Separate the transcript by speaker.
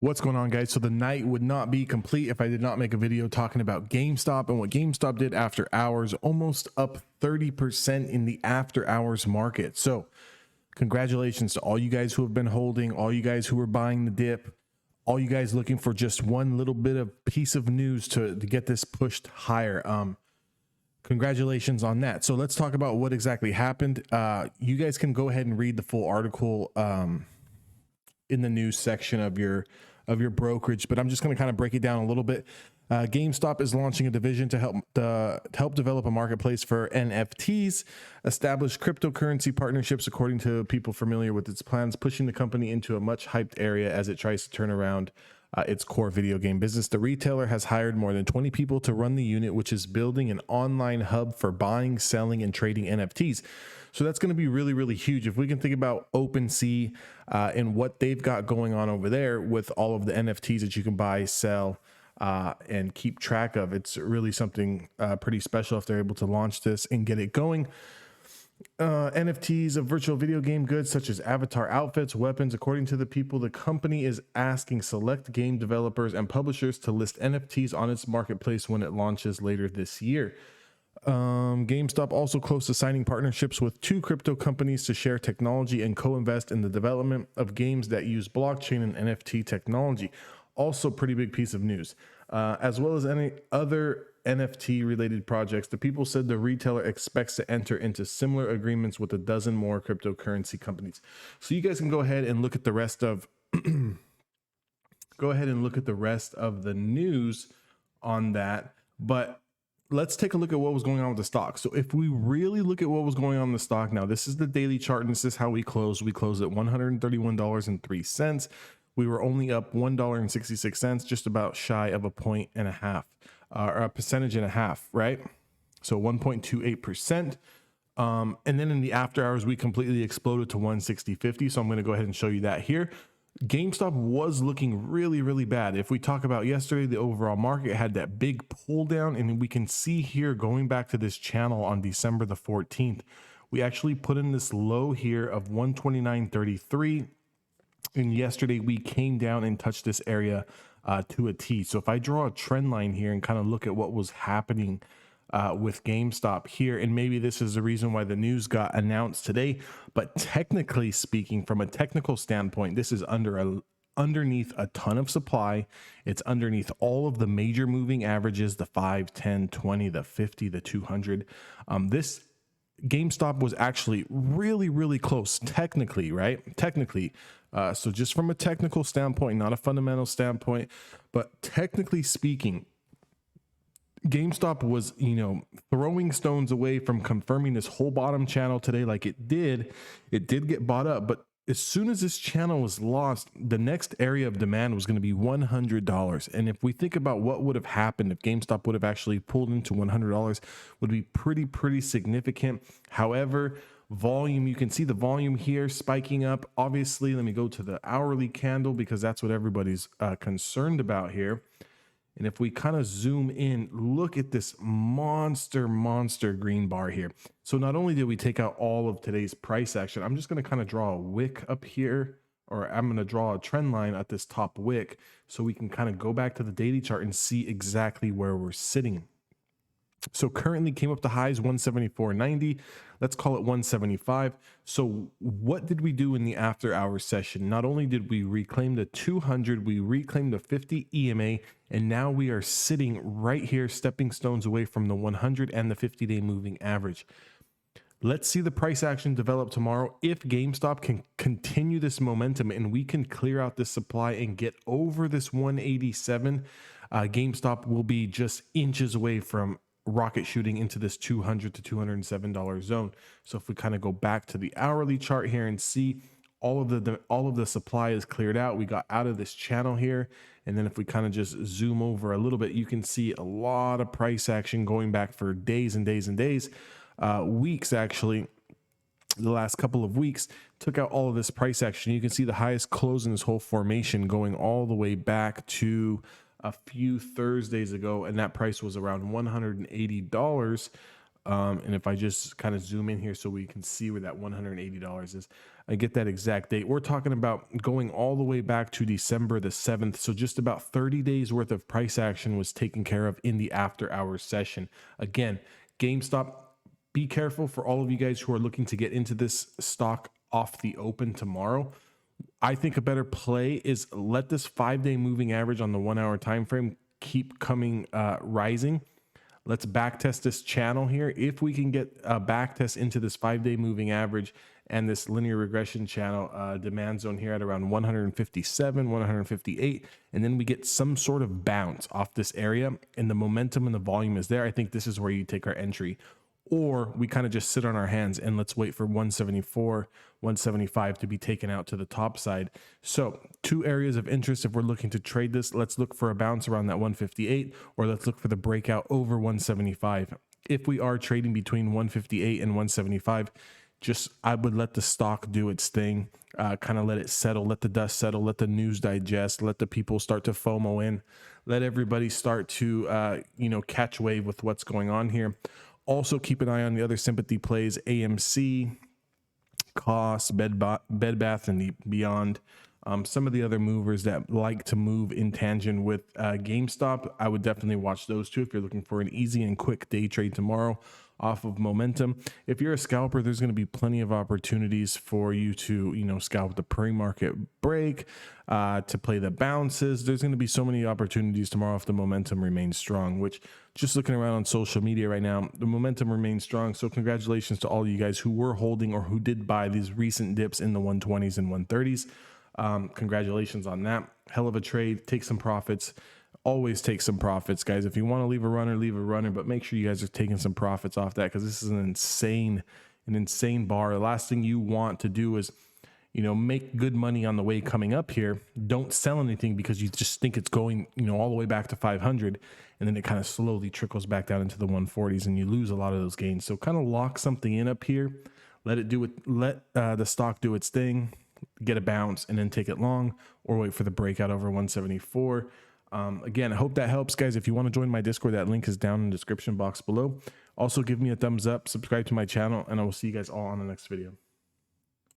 Speaker 1: What's going on, guys? So the night would not be complete if I did not make a video talking about GameStop and what GameStop did after hours, almost up 30% in the after hours market. So congratulations to all you guys who have been holding, all you guys who are buying the dip, all you guys looking for just one little bit of piece of news to get this pushed higher. Congratulations on that. So let's talk about what exactly happened. You guys can go ahead and read the full article in the news section of your brokerage, but I'm just going to kind of break it down a little bit. GameStop is launching a division to help develop a marketplace for NFTs, establish cryptocurrency partnerships, according to people familiar with its plans, pushing the company into a much hyped area as it tries to turn around its core video game business. The retailer has hired more than 20 people to run the unit, which is building an online hub for buying, selling, and trading NFTs. So that's going to be really, really huge. If we can think about OpenSea and what they've got going on over there with all of the NFTs that you can buy, sell, and keep track of, it's really something pretty special if they're able to launch this and get it going. NFTs of virtual video game goods such as avatar outfits, weapons. According to the people, the company is asking select game developers and publishers to list NFTs on its marketplace when it launches later this year. GameStop also close to signing partnerships with 2 crypto companies to share technology and co-invest in the development of games that use blockchain and NFT technology. Also pretty big piece of news. As well as any other NFT related projects, the people said the retailer expects to enter into similar agreements with a dozen more cryptocurrency companies. So you guys can go ahead and look at the rest of the news on that. But let's take a look at what was going on with the stock. So if we really look at what was going on in the stock, now this is the daily chart and this is how we closed. We closed at $131.03. We were only up $1.66, just about shy of a point and a half, or a percentage and a half, right? So 1.28%. And then in the after hours, we completely exploded to 160.50. So I'm going to go ahead and show you that here. GameStop was looking really, really bad. If we talk about yesterday, the overall market had that big pull down, and we can see here going back to this channel on December the 14th, we actually put in this low here of 129.33. And yesterday we came down and touched this area to a T. So if I draw a trend line here and kind of look at what was happening with GameStop here, and maybe this is the reason why the news got announced today, but technically speaking, from a technical standpoint, this is underneath a ton of supply. It's underneath all of the major moving averages, the 5, 10, 20, the 50, the 200. This GameStop was actually really, really close technically, right? Technically. So just from a technical standpoint, not a fundamental standpoint, but technically speaking, GameStop was, throwing stones away from confirming this whole bottom channel today. Like it did get bought up, but as soon as this channel was lost, the next area of demand was going to be $100. And if we think about what would have happened if GameStop would have actually pulled into $100, would be pretty significant. However, volume, you can see the volume here spiking up. Obviously, let me go to the hourly candle because that's what everybody's concerned about here. And if we kind of zoom in, look at this monster green bar here. So not only did we take out all of today's price action, I'm just going to kind of draw a wick up here, or I'm going to draw a trend line at this top wick so we can kind of go back to the daily chart and see exactly where we're sitting. So currently came up to highs 174.90. Let's call it 175. So what did we do in the after hours session? Not only did we reclaim the 200, we reclaimed the 50 EMA, and now we are sitting right here, stepping stones away from the 100 and the 50-day moving average. Let's see the price action develop tomorrow. If GameStop can continue this momentum and we can clear out this supply and get over this 187, GameStop will be just inches away from rocket shooting into this $200 to $207 zone. So if we kind of go back to the hourly chart here and see all of the supply is cleared out, we got out of this channel here. And then if we kind of just zoom over a little bit, you can see a lot of price action going back for days and days and days, weeks actually. The last couple of weeks took out all of this price action. You can see the highest close in this whole formation going all the way back to a few Thursdays ago, and that price was around $180. And if I just kind of zoom in here so we can see where that $180 is, I get that exact date. We're talking about going all the way back to December the 7th. So just about 30 days worth of price action was taken care of in the after hours session. Again, GameStop, be careful for all of you guys who are looking to get into this stock off the open tomorrow. I think a better play is let this 5-day moving average on the 1 hour time frame keep coming rising. Let's back test this channel here. If we can get a back test into this 5-day moving average and this linear regression channel demand zone here at around 157, 158, and then we get some sort of bounce off this area and the momentum and the volume is there, I think this is where you take our entry. Or we kind of just sit on our hands and let's wait for 174, 175 to be taken out to the top side. So 2 areas of interest if we're looking to trade this. Let's look for a bounce around that 158, or let's look for the breakout over 175. If we are trading between 158 and 175, I would let the stock do its thing, kind of let it settle, let the dust settle, let the news digest, let the people start to FOMO in, let everybody start to, catch wave with what's going on here. Also, keep an eye on the other sympathy plays, AMC, COS, Bed Bath and Beyond. Some of the other movers that like to move in tangent with GameStop, I would definitely watch those too if you're looking for an easy and quick day trade tomorrow off of momentum. If you're a scalper, there's going to be plenty of opportunities for you to, scalp the pre-market break, to play the bounces. There's going to be so many opportunities tomorrow if the momentum remains strong, which just looking around on social media right now, the momentum remains strong. So congratulations to all of you guys who were holding or who did buy these recent dips in the 120s and 130s. Congratulations on that. Hell of a trade. Take some profits. Always take some profits, guys. If you want to leave a runner, but make sure you guys are taking some profits off that, because this is an insane bar. The last thing you want to do is, make good money on the way coming up here. Don't sell anything because you just think it's going, all the way back to 500, and then it kind of slowly trickles back down into the 140s, and you lose a lot of those gains. So kind of lock something in up here. Let the stock do its thing, get a bounce, and then take it long, or wait for the breakout over 174. Again, I hope that helps, guys. If you want to join my Discord, that link is down in the description box below. Also, give me a thumbs up, subscribe to my channel, and I will see you guys all on the next video.